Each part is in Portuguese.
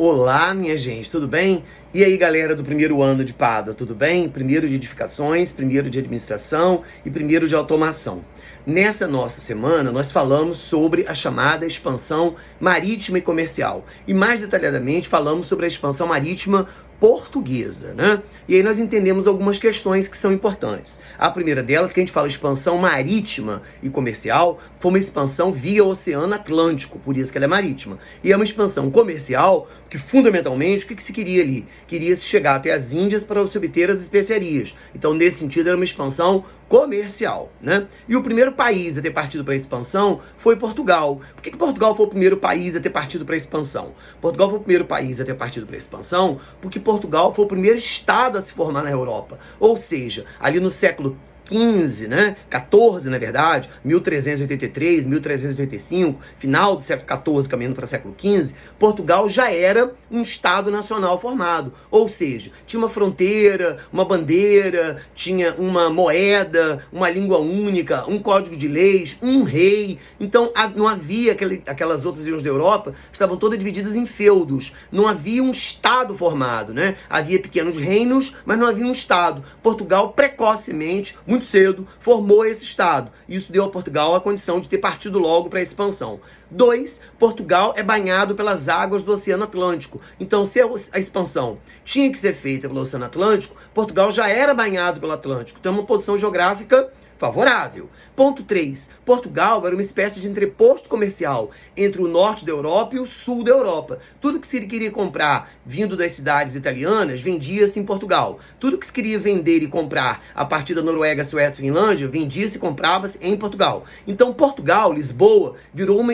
Olá, minha gente, tudo bem? E aí, galera do primeiro ano de Pádua, tudo bem? Primeiro de edificações, primeiro de administração e primeiro de automação. Nessa nossa semana, nós falamos sobre a chamada expansão marítima e comercial. E mais detalhadamente, falamos sobre a expansão marítima portuguesa, né? E aí nós entendemos algumas questões que são importantes. A primeira delas, que a gente fala expansão marítima e comercial, foi uma expansão via Oceano Atlântico, por isso que ela é marítima. E é uma expansão comercial que, fundamentalmente, o que se queria ali? Queria-se chegar até as Índias para se obter as especiarias. Então, nesse sentido, era uma expansão comercial, né? E o primeiro país a ter partido para a expansão foi Portugal. Por que Portugal foi o primeiro país a ter partido para a expansão? Portugal foi o primeiro país a ter partido para a expansão porque Portugal foi o primeiro estado a se formar na Europa. Ou seja, ali no século XV, né? 14, na verdade, 1383, 1385, final do século XIV, caminhando para o século XV, Portugal já era um Estado nacional formado. Ou seja, tinha uma fronteira, uma bandeira, tinha uma moeda, uma língua única, um código de leis, um rei. Então, não havia aquelas outras regiões da Europa, estavam todas divididas em feudos. Não havia um Estado formado, né? Havia pequenos reinos, mas não havia um Estado. Portugal, precocemente, muito cedo, formou esse Estado. Isso deu a Portugal a condição de ter partido logo para a expansão. 2, Portugal é banhado pelas águas do Oceano Atlântico. Então, se a expansão tinha que ser feita pelo Oceano Atlântico, Portugal já era banhado pelo Atlântico. Então, é uma posição geográfica favorável. Ponto 3. Portugal era uma espécie de entreposto comercial entre o norte da Europa e o sul da Europa. Tudo que se queria comprar vindo das cidades italianas, vendia-se em Portugal. Tudo que se queria vender e comprar a partir da Noruega, Suécia e Finlândia, vendia-se e comprava-se em Portugal. Então, Portugal, Lisboa,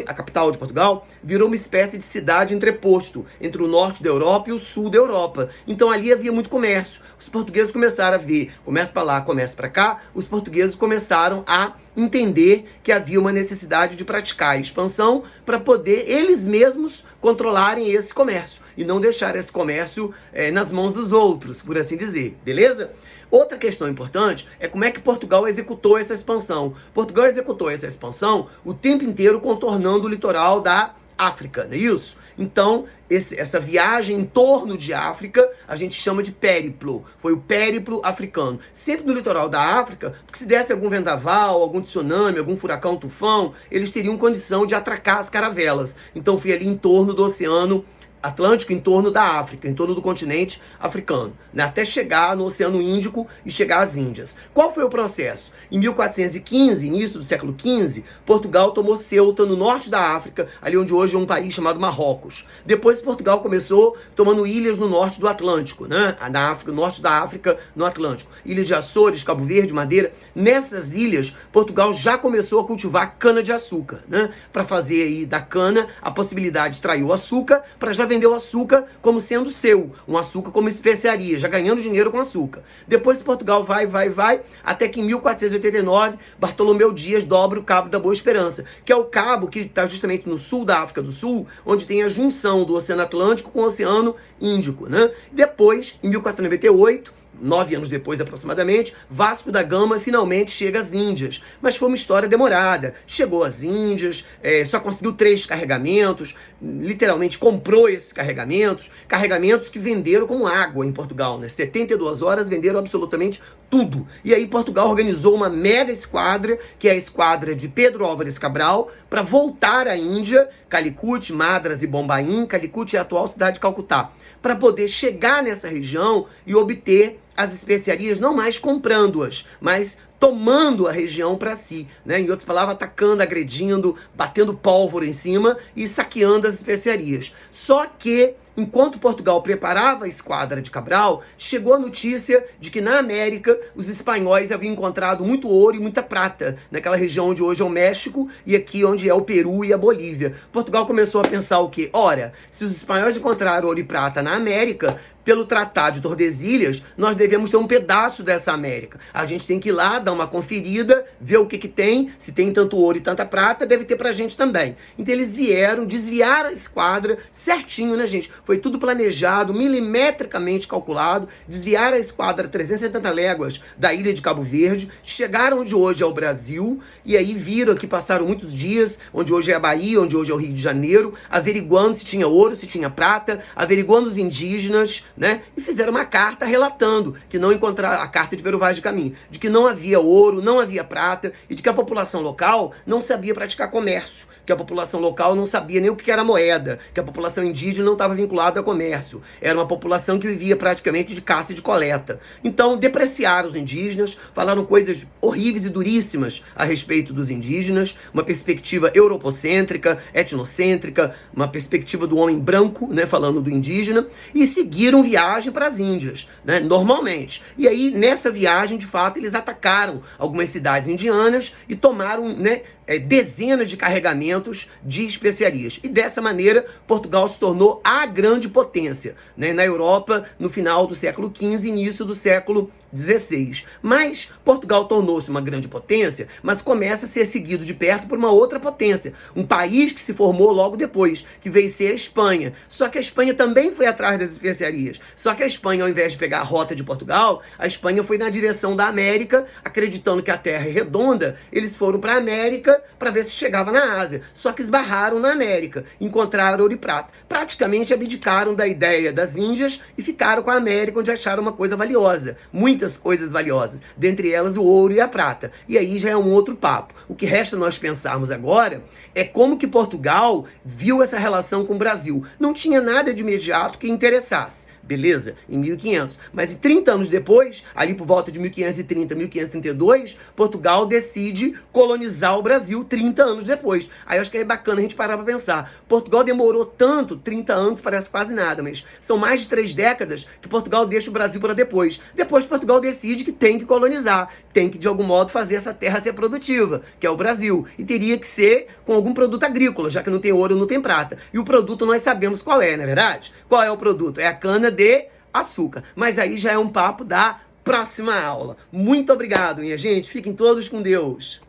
a capital de Portugal, virou uma espécie de cidade entreposto entre o norte da Europa e o sul da Europa. Então, ali havia muito comércio. Os portugueses começaram a ver, comércio para lá, comércio para cá, os portugueses começaram a entender que havia uma necessidade de praticar a expansão para poder eles mesmos controlarem esse comércio e não deixar esse comércio nas mãos dos outros, por assim dizer, beleza? Outra questão importante é como é que Portugal executou essa expansão. Portugal executou essa expansão o tempo inteiro contornando o litoral da África, não é isso? Então, essa viagem em torno de África, a gente chama de périplo. Foi o périplo africano. Sempre no litoral da África, porque se desse algum vendaval, algum tsunami, algum furacão, tufão, eles teriam condição de atracar as caravelas. Então, foi ali em torno do Oceano Atlântico, em torno da África, em torno do continente africano, né? Até chegar no Oceano Índico e chegar às Índias. Qual foi o processo? Em 1415, início do século XV, Portugal tomou Ceuta, no norte da África, ali onde hoje é um país chamado Marrocos. Depois Portugal começou tomando ilhas no norte do Atlântico, né? Na África, no norte da África, no Atlântico. Ilhas de Açores, Cabo Verde, Madeira. Nessas ilhas, Portugal já começou a cultivar cana-de-açúcar, né? Para fazer aí da cana a possibilidade de extrair o açúcar, para já vender o açúcar como sendo seu, um açúcar como especiaria, já ganhando dinheiro com açúcar. Depois Portugal vai, até que em 1489, Bartolomeu Dias dobra o Cabo da Boa Esperança, que é o cabo que está justamente no sul da África do Sul, onde tem a junção do Oceano Atlântico com o Oceano Índico, né? Depois, em 1498, 9 anos depois aproximadamente, Vasco da Gama finalmente chega às Índias. Mas foi uma história demorada. Chegou às Índias, só conseguiu 3 carregamentos, literalmente comprou esses carregamentos que venderam como água em Portugal, né? 72 horas venderam absolutamente tudo. E aí Portugal organizou uma mega esquadra, que é a esquadra de Pedro Álvares Cabral, para voltar à Índia, Calicut, Madras e Bombaim. Calicut é a atual cidade de Calcutá, para poder chegar nessa região e obter as especiarias, não mais comprando-as, mas tomando a região para si, né? Em outras palavras, atacando, agredindo, batendo pólvora em cima e saqueando as especiarias. Só que, enquanto Portugal preparava a esquadra de Cabral, chegou a notícia de que na América os espanhóis haviam encontrado muito ouro e muita prata, naquela região onde hoje é o México e aqui onde é o Peru e a Bolívia. Portugal começou a pensar o quê? Ora, se os espanhóis encontraram ouro e prata na América, pelo Tratado de Tordesilhas, nós devemos ter um pedaço dessa América. A gente tem que ir lá, dar uma conferida, ver o que tem, se tem tanto ouro e tanta prata, deve ter pra gente também. Então eles vieram, desviaram a esquadra certinho, né, gente? Foi tudo planejado, milimetricamente calculado, desviar a esquadra 370 léguas da ilha de Cabo Verde, chegaram onde hoje é o Brasil, e aí viram que passaram muitos dias, onde hoje é a Bahia, onde hoje é o Rio de Janeiro, averiguando se tinha ouro, se tinha prata, averiguando os indígenas, né? E fizeram uma carta relatando que não encontraram, a carta de Pero Vaz de Caminho, de que não havia ouro, não havia prata, e de que a população local não sabia praticar comércio, que a população local não sabia nem o que era moeda, que a população indígena não estava vinculada a comércio. Era uma população que vivia praticamente de caça e de coleta. Então, depreciaram os indígenas, falaram coisas horríveis e duríssimas a respeito dos indígenas, uma perspectiva europocêntrica, etnocêntrica, uma perspectiva do homem branco, né, falando do indígena, e seguiram viagem para as Índias, né, normalmente. E aí, nessa viagem, de fato, eles atacaram algumas cidades indianas e tomaram, né, dezenas de carregamentos de especiarias. E dessa maneira, Portugal se tornou a grande potência, né, na Europa no final do século XV e início do século XVI. Mas Portugal tornou-se uma grande potência, mas começa a ser seguido de perto por uma outra potência. Um país que se formou logo depois, que veio ser a Espanha. Só que a Espanha também foi atrás das especiarias. Só que a Espanha, ao invés de pegar a rota de Portugal, a Espanha foi na direção da América, acreditando que a Terra é redonda, eles foram para a América para ver se chegava na Ásia. Só que esbarraram na América, encontraram ouro e prata. Praticamente abdicaram da ideia das Índias e ficaram com a América, onde acharam uma coisa valiosa. Muitas coisas valiosas, dentre elas o ouro e a prata. E aí já é um outro papo. O que resta nós pensarmos agora é como que Portugal viu essa relação com o Brasil. Não tinha nada de imediato que interessasse. Beleza? Em 1500. Mas 30 anos depois, ali por volta de 1530, 1532, Portugal decide colonizar o Brasil 30 anos depois. Aí eu acho que é bacana a gente parar para pensar. Portugal demorou tanto, 30 anos parece quase nada, mas são mais de 3 décadas que Portugal deixa o Brasil para depois. Depois Portugal decide que tem que colonizar, tem que de algum modo fazer essa terra ser produtiva, que é o Brasil. E teria que ser com algum produto agrícola, já que não tem ouro, não tem prata. E o produto nós sabemos qual é, não é verdade? Qual é o produto? É a cana de açúcar. Mas aí já é um papo da próxima aula. Muito obrigado, minha gente. Fiquem todos com Deus.